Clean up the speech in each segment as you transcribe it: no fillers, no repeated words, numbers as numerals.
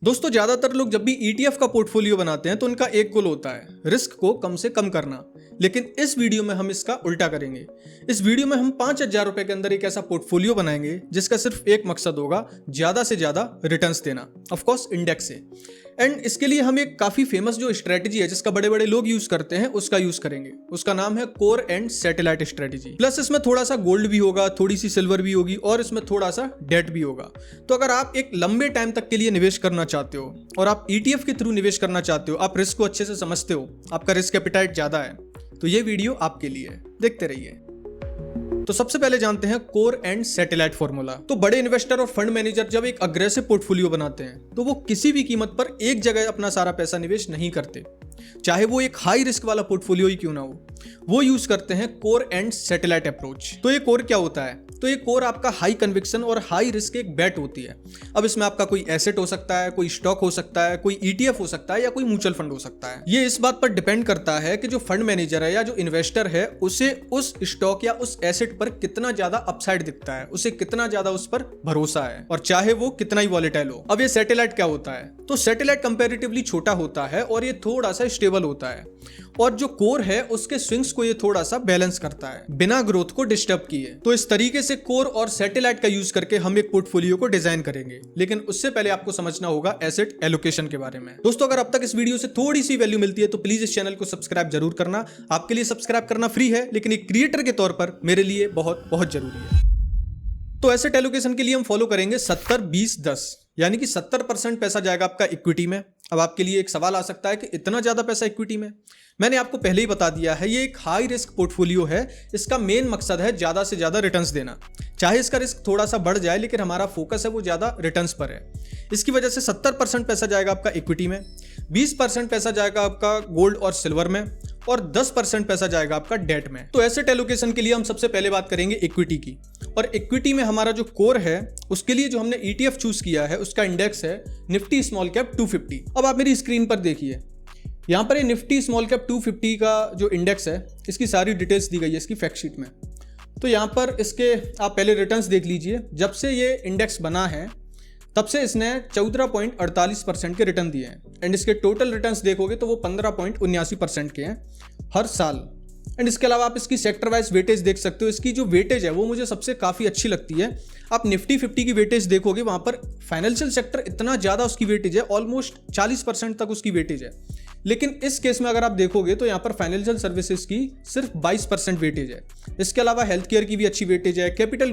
दोस्तों ज्यादातर लोग जब भी ETF का पोर्टफोलियो बनाते हैं तो उनका एक गोल होता है रिस्क को कम से कम करना। लेकिन इस वीडियो में हम इसका उल्टा करेंगे। इस वीडियो में हम 5,000 रुपए के अंदर एक ऐसा पोर्टफोलियो बनाएंगे जिसका सिर्फ एक मकसद होगा, ज्यादा से ज्यादा रिटर्न्स देना, ऑफ कोर्स इंडेक्स से। एंड इसके लिए हम एक काफी फेमस जो स्ट्रेटेजी है जिसका बड़े बड़े लोग यूज करते हैं उसका यूज करेंगे। उसका नाम है core and satellite strategy. Plus इसमें थोड़ा सा गोल्ड भी होगा, थोड़ी सी सिल्वर भी होगी और इसमें थोड़ा सा डेट भी होगा। तो अगर आप एक लंबे टाइम तक के लिए निवेश करना चाहते हो और आप ETF के थ्रू निवेश करना चाहते हो, आप रिस्क को अच्छे से समझते हो, आपका रिस्क एपिटाइट ज्यादा है, तो ये वीडियो आपके लिए है, देखते रहिए। तो सबसे पहले जानते हैं कोर एंड सैटेलाइट फॉर्मूला। तो बड़े इन्वेस्टर और फंड मैनेजर जब एक अग्रेसिव पोर्टफोलियो बनाते हैं तो वो किसी भी कीमत पर एक जगह अपना सारा पैसा निवेश नहीं करते, चाहे वो एक हाई रिस्क वाला पोर्टफोलियो ही क्यों ना हो। वो यूज करते हैं कोर एंड सैटेलाइट अप्रोच। तो ये कोर क्या होता है? तो ये कोर आपका हाई कन्विक्शन और हाई रिस्क एक बेट होती है। अब इसमें आपका कोई एसेट हो सकता है, कोई स्टॉक हो सकता है, कोई ETF हो सकता है या कोई म्यूचुअल फंड हो सकता है। ये इस बात पर डिपेंड करता है कि जो फंड मैनेजर है या जो इन्वेस्टर है उसे उस स्टॉक या उस एसेट पर कितना ज्यादा अपसाइड दिखता है, उसे कितना ज्यादा उस पर भरोसा है, और चाहे वो कितना ही वॉलेटाइल हो। अब ये सैटेलाइट क्या होता है? तो सैटेलाइट कंपैरेटिवली छोटा होता है और ये थोड़ा सा स्टेबल होता है, और जो कोर है उसके स्विंग्स को ये थोड़ा सा बैलेंस करता है बिना ग्रोथ को डिस्टर्ब किए। तो इस तरीके से कोर और सैटेलाइट का यूज करके हम एक पोर्टफोलियो को डिजाइन करेंगे। लेकिन उससे पहले आपको समझना होगा एसेट एलोकेशन के बारे में। दोस्तों अगर अब तक इस वीडियो से थोड़ी सी वैल्यू मिलती है तो प्लीज इस चैनल को सब्सक्राइब जरूर करना। आपके लिए सब्सक्राइब करना फ्री है, लेकिन एक क्रिएटर के तौर पर मेरे लिए बहुत बहुत जरूरी है। तो एसेट एलोकेशन के लिए हम फॉलो करेंगे 70-20-10, यानी कि 70% पैसा जाएगा आपका इक्विटी में। अब आपके लिए एक सवाल आ सकता है कि इतना ज्यादा पैसा इक्विटी में? मैंने आपको पहले ही बता दिया है, ये एक हाई रिस्क पोर्टफोलियो है। इसका मेन मकसद है ज्यादा से ज्यादा रिटर्न्स देना। चाहे इसका रिस्क थोड़ा सा बढ़ जाए, लेकिन हमारा फोकस है वो ज्यादा रिटर्न्स पर है। इसकी वजह से 70% पैसा जाएगा आपका इक्विटी में, 20% पैसा जाएगा आपका गोल्ड और सिल्वर में, और 10% पैसा जाएगा आपका डेट में। तो एसेट एलोकेशन के लिए हम सबसे पहले बात करेंगे इक्विटी की। और इक्विटी में हमारा जो कोर है उसके लिए जो हमने ETF चूज किया है उसका इंडेक्स है निफ्टी स्मॉल कैप 250। अब आप मेरी स्क्रीन पर देखिए, यहाँ पर ये निफ्टी स्मॉल कैप 250 का जो इंडेक्स है इसकी सारी डिटेल्स दी गई है इसकी फैक्ट शीट में। तो यहाँ पर इसके आप पहले रिटर्न्स देख लीजिए। जब से ये इंडेक्स बना है तब से इसने 14.48% के रिटर्न दिए हैं। एंड इसके टोटल रिटर्न्स देखोगे तो वो 15.79% के हैं हर साल। एंड इसके अलावा आप इसकी सेक्टर वाइज वेटेज देख सकते हो। इसकी जो वेटेज है वो मुझे सबसे काफ़ी अच्छी लगती है। आप निफ्टी 50 की वेटेज देखोगे, वहाँ पर फाइनेंशियल सेक्टर इतना ज़्यादा उसकी वेटेज है, ऑलमोस्ट 40% तक उसकी वेटेज है। लेकिन इस केस में अगर आप देखोगे तो यहाँ पर फाइनेंशियल सर्विसेज की सिर्फ 22% वेटेज है। इसके अलावा हेल्थ केयर की भी अच्छी वेटेज है, कैपिटल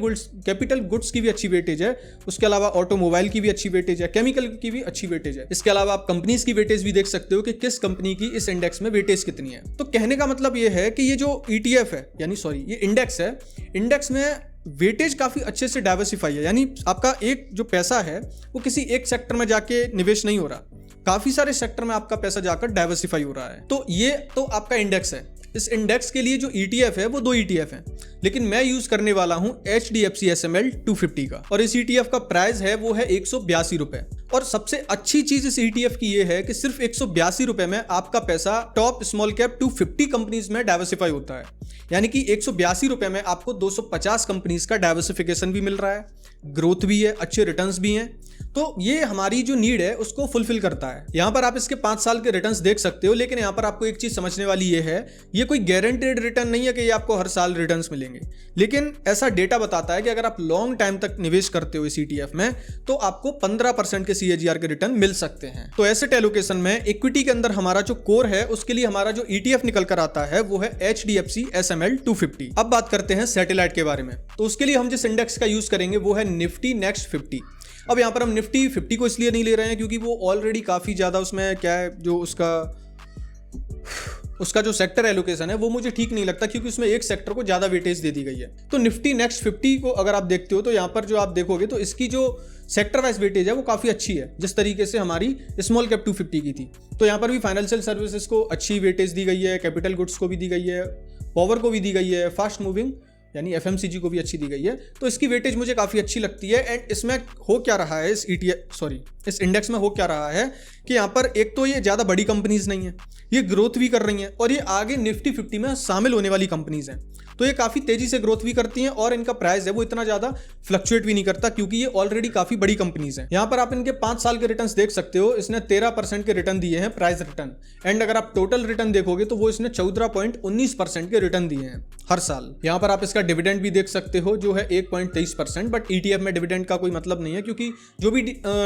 गुड्स की भी अच्छी वेटेज है, उसके अलावा ऑटोमोबाइल की भी अच्छी वेटेज है, केमिकल की भी अच्छी वेटेज है। इसके अलावा आप कंपनीज की वेटेज भी देख सकते हो कि किस कंपनी की इस इंडेक्स में वेटेज कितनी है। तो कहने का मतलब ये है कि ये जो ETF है, यानी सॉरी ये इंडेक्स है, इंडेक्स में वेटेज काफी अच्छे से डाइवर्सिफाई है। यानी आपका एक जो पैसा है वो किसी एक सेक्टर में जाके निवेश नहीं हो रहा, काफी सारे सेक्टर में आपका पैसा जाकर डाइवर्सिफाई हो रहा है। तो ये तो आपका इंडेक्स है। इस इंडेक्स के लिए जो ETF है वो 2 ETF हैं, लेकिन मैं यूज करने वाला हूं HDFC SML 250 का, और इस ETF का प्राइस है वो है 182 रुपए। और सबसे अच्छी चीज इस ETF की ये है कि सिर्फ 182 रुपए में आपका पैसा टॉप स्मॉल कैप 250 कंपनीज में डाइवर्सिफाई होता है। यानी कि 182 रुपए में आपको 250 कंपनीज का डाइवर्सिफिकेशन भी मिल रहा है, ग्रोथ भी है, अच्छे रिटर्न्स भी हैं। तो ये हमारी जो नीड है उसको फुलफिल करता है। यहाँ पर आप इसके 5 साल के रिटर्न्स देख सकते हो, लेकिन यहाँ पर आपको एक चीज समझने वाली ये है, ये कोई गारंटेड रिटर्न नहीं है कि ये आपको हर साल रिटर्न्स मिलेंगे। लेकिन ऐसा डेटा बताता है कि अगर आप लॉन्ग टाइम तक निवेश करते हो इस ETF में तो आपको 15% के CAGR के रिटर्न मिल सकते हैं। तो एसेट एलोकेशन में इक्विटी के अंदर हमारा जो कोर है उसके लिए हमारा जो ETF निकल कर आता है वो है HDFC SML 250। अब बात करते हैं सैटेलाइट के बारे में। तो उसके लिए हम जिस इंडेक्स का यूज करेंगे वो है निफ्टी नेक्स्ट 50। अब यहाँ पर हम निफ्टी 50 को इसलिए नहीं ले रहे हैं क्योंकि वो ऑलरेडी काफ़ी ज़्यादा उसमें क्या है, जो उसका जो सेक्टर एलोकेशन है वो मुझे ठीक नहीं लगता, क्योंकि उसमें एक सेक्टर को ज़्यादा वेटेज दे दी गई है। तो निफ्टी नेक्स्ट 50 को अगर आप देखते हो तो यहाँ पर जो आप देखोगे तो इसकी जो सेक्टर वाइज वेटेज है वो काफ़ी अच्छी है, जिस तरीके से हमारी स्मॉल कैप 250 की थी। तो यहाँ पर भी फाइनेंशियल सर्विसेज को अच्छी वेटेज दी गई है, कैपिटल गुड्स को भी दी गई है, पावर को भी दी गई है, फास्ट मूविंग यानी FMCG को भी अच्छी दी गई है। तो इसकी वेटेज मुझे काफ़ी अच्छी लगती है। एंड इसमें हो क्या रहा है, इस इंडेक्स में हो क्या रहा है कि यहाँ पर एक तो ये ज़्यादा बड़ी कंपनीज नहीं है, ये ग्रोथ भी कर रही हैं और ये आगे निफ्टी 50 में शामिल होने वाली कंपनीज हैं। तो ये काफ़ी तेज़ी से ग्रोथ भी करती हैं और इनका प्राइस है वो इतना ज़्यादा फ्लक्चुएट भी नहीं करता, क्योंकि ये ऑलरेडी काफ़ी बड़ी कंपनीज हैं। यहाँ पर आप इनके 5 साल के रिटर्न देख सकते हो, इसने 13% के रिटर्न दिए हैं प्राइस रिटर्न, एंड अगर आप टोटल रिटर्न देखोगे तो वो इसने 14.19% के रिटर्न दिए हैं हर साल। यहाँ पर आप इसका डिविडेंड भी देख सकते हो जो है 1.23%, बट ETF में डिविडेंड का कोई मतलब नहीं है, क्योंकि जो भी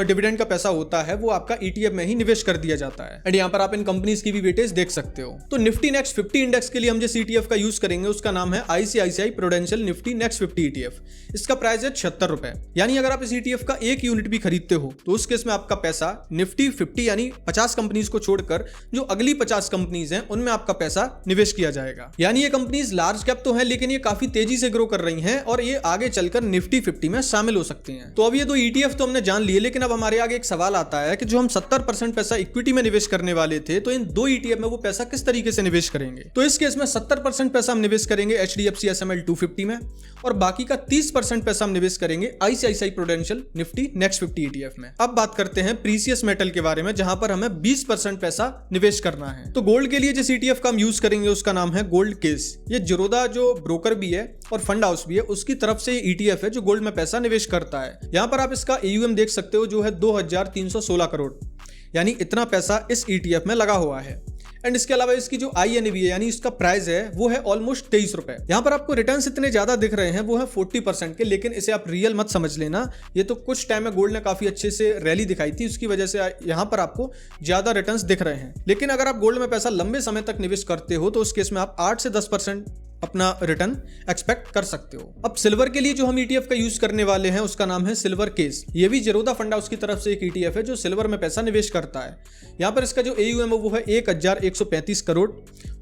डिविडेंड का पैसा होता है वो आपका ETF में ही निवेश कर दिया जाता है। एंड यहाँ पर आप इन कंपनीज की भी वेटेज देख सकते हो। तो निफ्टी नेक्स्ट 50 इंडेक्स के लिए हम जिस ETF का यूज करेंगे उसका नाम है ICICI prudential Nifty next 50 ETF। इसका प्राइस है 76 रुपए। यानी अगर आप इस ETF का एक यूनिट भी खरीदते हो तो उस केस में आपका पैसा निफ्टी 50 यानी 50 कंपनीज को छोड़कर जो अगली 50 कंपनीज हैं उनमें आपका पैसा निवेश किया जाएगा। यानी ये कंपनीज लार्ज कैप तो है लेकिन ये काफी तेजी से ग्रो कर रही हैं और ये आगे चलकर निफ्टी 50 में शामिल हो सकती हैं। तो अब ये दो ETF तो हमने जान लिए, लेकिन अब हमारे आगे एक सवाल आता है कि जो हम 70% पैसा इक्विटी में निवेश करने वाले थे तो इन दो ETF में वो पैसा किस तरीके से निवेश करेंगे। तो इस केस में 70% पैसा हम निवेश करेंगे HDFC SML 250 में और बाकी का 30% पैसा हम निवेश करेंगे ICICI prudential Nifty next 50 ETF में। अब बात करते हैं प्रीसियस मेटल के बारे में, जहां पर हमें 20% पैसा निवेश करना है। तो गोल्ड के लिए जिस ETF का हम यूज करेंगे उसका नाम है गोल्ड केस। ये जिरोधा जो ब्रोकर भी है और फंड हाउस भी है उसकी तरफ से ये ETF है जो गोल्ड में पैसा निवेश करता है। यहाँ पर आप इसका AUM देख सकते हो जो है 2316 करोड़, यानी इतना पैसा इस ETF में लगा हुआ है। एंड इसके अलावा इसकी जो INAV है यानी इसका प्राइस है वो है ऑलमोस्ट 23 रुपए। यहाँ पर आपको रिटर्न्स इतने ज्यादा दिख रहे हैं वो है 40% के, लेकिन इसे आप रियल मत समझ लेना। ये तो कुछ टाइम में गोल्ड ने काफी अच्छे से रैली दिखाई थी, उसकी वजह से यहाँ पर आपको ज्यादा रिटर्न्स दिख रहे हैं। लेकिन अगर आप गोल्ड में पैसा लंबे समय तक निवेश करते हो तो उस केस में आप 8 से 10% अपना रिटर्न एक्सपेक्ट कर सकते हो। अब सिल्वर के लिए जो हम ETF का यूज करने वाले हैं उसका नाम है सिल्वर केस। ये भी जिरोधा फंड हाउस की तरफ से एक ETF है जो सिल्वर में पैसा निवेश करता है। यहाँ पर इसका जो AUM है वो है 1135 करोड़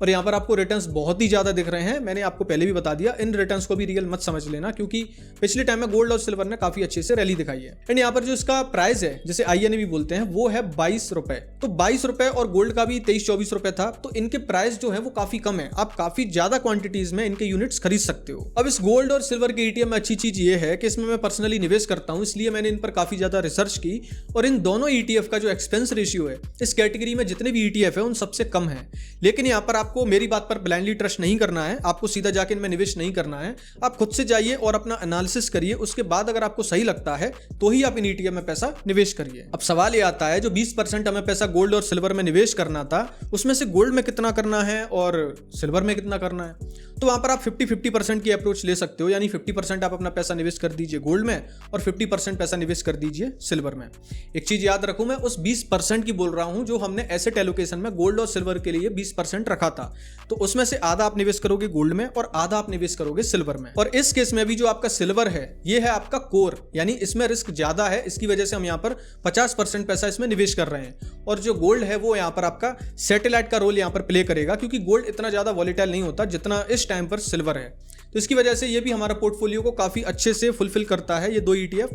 और यहाँ पर आपको रिटर्न्स बहुत ही ज्यादा दिख रहे हैं। मैंने आपको पहले भी बता दिया, इन रिटर्न्स को भी रियल मत समझ लेना, क्योंकि पिछले टाइम में गोल्ड और सिल्वर ने काफी अच्छे से रैली दिखाई है। एंड यहाँ पर जो इसका प्राइस है जिसे INAV बोलते हैं वो है 22 रुपए। तो 22 रुपए और गोल्ड का भी 23-24 रुपए था, तो इनके प्राइस जो है वो काफी कम है। आप काफी ज्यादा क्वांटिटीज में इनके यूनिट्स खरीद सकते हो। अब इस गोल्ड और सिल्वर के ETF में अच्छी चीज ये है कि इसमें मैं पर्सनली निवेश करता हूं, इसलिए मैंने इन पर काफी ज्यादा रिसर्च की और इन दोनों ETF का जो एक्सपेंस रेशियो है इस कैटेगरी में जितने भी ETF है उन सबसे कम है। लेकिन यहाँ पर आपको मेरी बात पर ब्लाइंडली ट्रस्ट नहीं करना है, आपको सीधा जाके इनमें निवेश नहीं करना है। आप खुद से जाइए और अपना एनालिसिस करिए, उसके बाद अगर आपको सही लगता है तो ही आप इन ETF में पैसा निवेश करिए। अब सवाल ये आता है जो 20% हमें पैसा गोल्ड और सिल्वर में निवेश करना था उसमें से गोल्ड में कितना करना है और सिल्वर में कितना करना है। तो वहां पर आप 50-50% की अप्रोच ले सकते हो, यानी 50% आप अपना पैसा निवेश कर दीजिए गोल्ड में और 50% पैसा निवेश कर दीजिए सिल्वर में। एक चीज याद रखूं, मैं उस 20% की बोल रहा हूं जो हमने एसेट एलोकेशन में गोल्ड और सिल्वर के लिए 20% रखा था। तो उसमें से आधा आप निवेश करोगे गोल्ड में और आधा आप निवेश करोगे सिल्वर में। और इस केस में भी जो आपका सिल्वर है ये है आपका कोर, यानी इसमें रिस्क ज्यादा है, इसकी वजह से हम यहाँ पर 50% पैसा इसमें निवेश कर रहे हैं। और जो गोल्ड है वो यहाँ पर आपका सैटेलाइट का रोल यहाँ पर प्ले करेगा, क्योंकि गोल्ड इतना ज्यादा वॉलेटाइल नहीं होता जितना इस टाइम पर सिल्वर है। तो इसकी वजह से ये भी हमारा पोर्टफोलियो को काफी अच्छे से फुलफिल करता है ये दो ETF।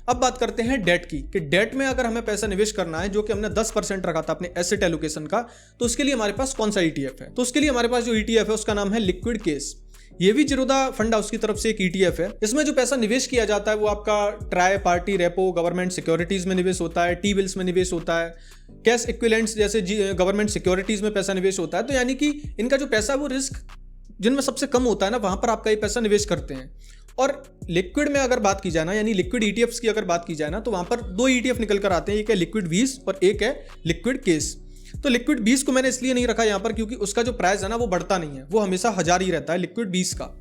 अब बात करते हैं डेट की, कि डेट में अगर हमें पैसा निवेश करना है जो कि हमने 10% रखा था अपने एसेट एलोकेशन का, तो उसके लिए हमारे पास कौन सा ETF है। तो उसके लिए हमारे पास जो ETF है उसका नाम है लिक्विड केस। ये भी जिरोधा फंड हाउस की तरफ से एक ETF है। इसमें जो पैसा निवेश किया जाता है वो आपका try party repo government securities में निवेश होता है, टी बिल्स में निवेश होता है, कैश इक्विवेलेंट्स जैसे गवर्नमेंट सिक्योरिटीज में पैसा निवेश होता है। तो यानी कि इनका जो पैसा वो रिस्क जिनमें सबसे कम होता है ना, वहां पर आपका ये पैसा निवेश करते हैं। और लिक्विड में अगर बात की जाए ना, यानी लिक्विड ETFs की अगर बात की जाए ना, तो वहां पर दो ETF निकल कर आते हैं, एक है लिक्विड 20 और एक है लिक्विड केस। तो लिक्विड 20 को मैंने इसलिए नहीं रखा यहाँ पर क्योंकि उसका जो प्राइस है ना वो बढ़ता नहीं है, वो हमेशा 1000 ही रहता है लिक्विड 20 का।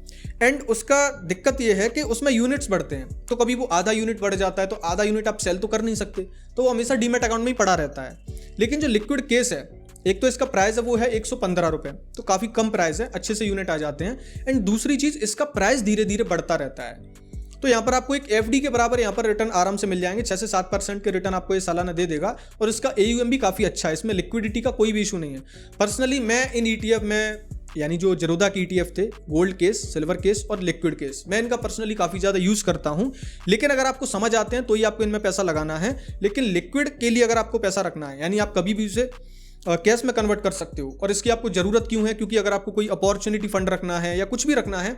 एंड उसका दिक्कत ये है कि उसमें यूनिट्स बढ़ते हैं, तो कभी वो आधा यूनिट बढ़ जाता है तो आधा यूनिट आप सेल तो कर नहीं सकते, तो वो हमेशा डीमैट अकाउंट में ही पड़ा रहता है। लेकिन जो लिक्विड केस है, एक तो इसका प्राइस है वो है 115 रुपए, तो काफी कम प्राइस है, अच्छे से यूनिट आ जाते हैं। एंड दूसरी चीज, इसका प्राइस धीरे धीरे बढ़ता रहता है। तो यहाँ पर आपको एक FD के बराबर यहाँ पर रिटर्न आराम से मिल जाएंगे, 6 से 7% के रिटर्न आपको ये सालाना दे देगा। और इसका AUM भी काफी अच्छा है, इसमें लिक्विडिटी का कोई भी इशू नहीं है। पर्सनली मैं इन ETF में, यानी जो जिरोधा की ETF थे, गोल्ड केस, सिल्वर केस और लिक्विड केस, मैं इनका पर्सनली काफी ज्यादा यूज करता हूं। लेकिन अगर आपको समझ आते हैं तो ही आपको इनमें पैसा लगाना है। लेकिन लिक्विड के लिए अगर आपको पैसा रखना है, यानी आप कभी भी उसे कैश में कन्वर्ट कर सकते हो। और इसकी आपको जरूरत क्यों है, क्योंकि अगर आपको कोई अपॉर्चुनिटी फंड रखना है या कुछ भी रखना है,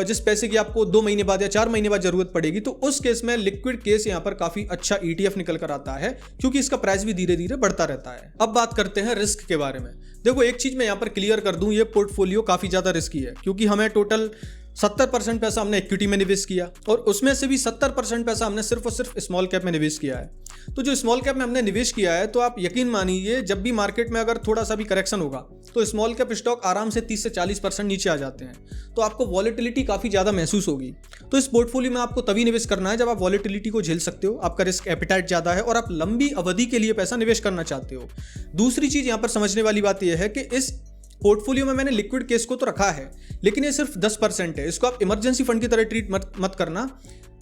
जिस पैसे की आपको 2 महीने बाद या 4 महीने बाद जरूरत पड़ेगी, तो उस केस में लिक्विड केस यहाँ पर काफी अच्छा ETF निकल कर आता है, क्योंकि इसका प्राइस भी धीरे धीरे बढ़ता रहता है। अब बात करते हैं रिस्क के बारे में। देखो, एक चीज मैं यहाँ पर क्लियर कर दूं, ये पोर्टफोलियो काफी ज्यादा रिस्की है, क्योंकि हमें टोटल 70% पैसा हमने इक्विटी में निवेश किया और उसमें से भी 70% पैसा हमने सिर्फ और सिर्फ स्मॉल कैप में निवेश किया है। तो जो स्मॉल कैप में हमने निवेश किया है, तो आप यकीन मानिए जब भी मार्केट में अगर थोड़ा सा भी करेक्शन होगा तो स्मॉल कैप स्टॉक आराम से 30 से 40% नीचे आ जाते हैं, तो आपको वॉलेटिलिटी काफी ज्यादा महसूस होगी। तो इस पोर्टफोलियो में आपको तभी निवेश करना है जब आप वॉलेटिलिटी को झेल सकते हो, आपका रिस्क एपिटाइट ज्यादा है और आप लंबी अवधि के लिए पैसा निवेश करना चाहते हो। दूसरी चीज यहाँ पर समझने वाली बात यह है कि इस पोर्टफोलियो में मैंने लिक्विड केस को तो रखा है, लेकिन ये सिर्फ 10% है। इसको आप इमरजेंसी फंड की तरह ट्रीट मत करना।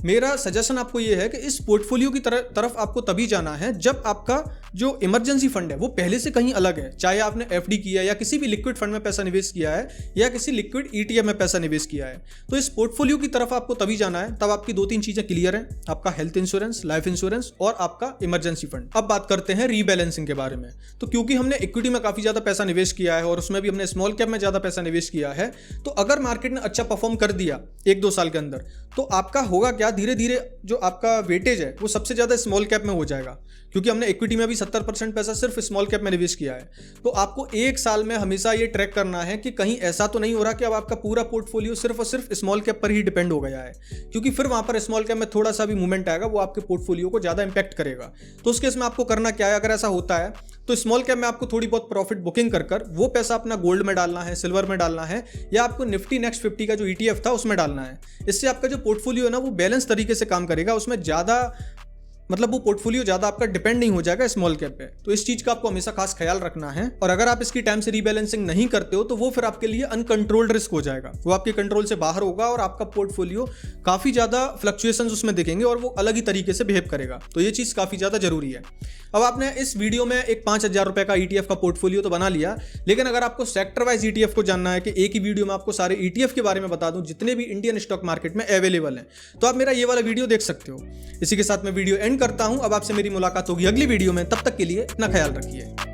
मेरा सजेशन आपको ये है कि इस पोर्टफोलियो की तरफ आपको तभी जाना है जब आपका जो इमरजेंसी फंड है वो पहले से कहीं अलग है, चाहे आपने FD किया या किसी भी लिक्विड फंड में पैसा निवेश किया है या किसी लिक्विड ETF में पैसा निवेश किया है। तो इस पोर्टफोलियो की तरफ आपको तभी जाना है तब आपकी 2-3 चीजें क्लियर हैं, आपका हेल्थ इंश्योरेंस, लाइफ इंश्योरेंस और आपका इमरजेंसी फंड। अब बात करते हैं रीबैलेंसिंग के बारे में। तो क्योंकि हमने इक्विटी में काफी ज्यादा पैसा निवेश किया है और उसमें भी हमने स्मॉल कैप में ज्यादा पैसा निवेश किया है, तो अगर मार्केट ने अच्छा परफॉर्म कर दिया 1-2 साल के अंदर, तो आपका होगा क्या, धीरे धीरे जो आपका वेटेज है वो सबसे ज्यादा स्मॉल कैप में हो जाएगा, क्योंकि हमने इक्विटी में भी 70% पैसा सिर्फ स्मॉल कैप में निवेश किया है। तो आपको 1 साल में हमेशा ये ट्रैक करना है कि कहीं ऐसा तो नहीं हो रहा कि अब आपका पूरा पोर्टफोलियो सिर्फ और सिर्फ स्मॉल कैप पर ही डिपेंड हो गया है, क्योंकि फिर वहां पर स्मॉल कैप में थोड़ा सा भी मूवमेंट आएगा वो आपके पोर्टफोलियो को ज्यादा इंपैक्ट करेगा। तो उस केस में आपको करना क्या है, अगर ऐसा होता है तो स्मॉल कैप में आपको थोड़ी बहुत प्रॉफिट बुकिंग कर वो पैसा अपना गोल्ड में डालना है, सिल्वर में डालना है, या आपको निफ्टी नेक्स्ट 50 का जो ETF था उसमें डालना है। इससे आपका जो पोर्टफोलियो है ना वो बैलेंस तरीके से काम करेगा, उसमें ज्यादा वो पोर्टफोलियो ज्यादा आपका डिपेंड नहीं हो जाएगा स्मॉल कैप पे। तो इस चीज का आपको हमेशा खास ख्याल रखना है, और अगर आप इसकी टाइम से रीबैलेंसिंग नहीं करते हो तो वो फिर आपके लिए अनकंट्रोल्ड रिस्क हो जाएगा, वो आपके कंट्रोल से बाहर होगा और आपका पोर्टफोलियो काफी ज्यादा फ्लक्चुएशंस उसमें दिखेंगे और वो अलग ही तरीके से बिहेव करेगा। तो ये चीज काफी ज्यादा जरूरी है। अब आपने इस वीडियो में एक 5,000 रुपए का ETF का पोर्टफोलियो तो बना लिया, लेकिन अगर आपको सेक्टर वाइज ETF को जानना है कि एक ही वीडियो में आपको सारे ETF के बारे में बता दूं जितने भी इंडियन स्टॉक मार्केट में अवेलेबल हैं, तो आप मेरा ये वाला वीडियो देख सकते हो। इसी के साथ मैं वीडियो एंड करता हूं। अब आपसे मेरी मुलाकात होगी अगली वीडियो में, तब तक के लिए अपना ख्याल रखिए।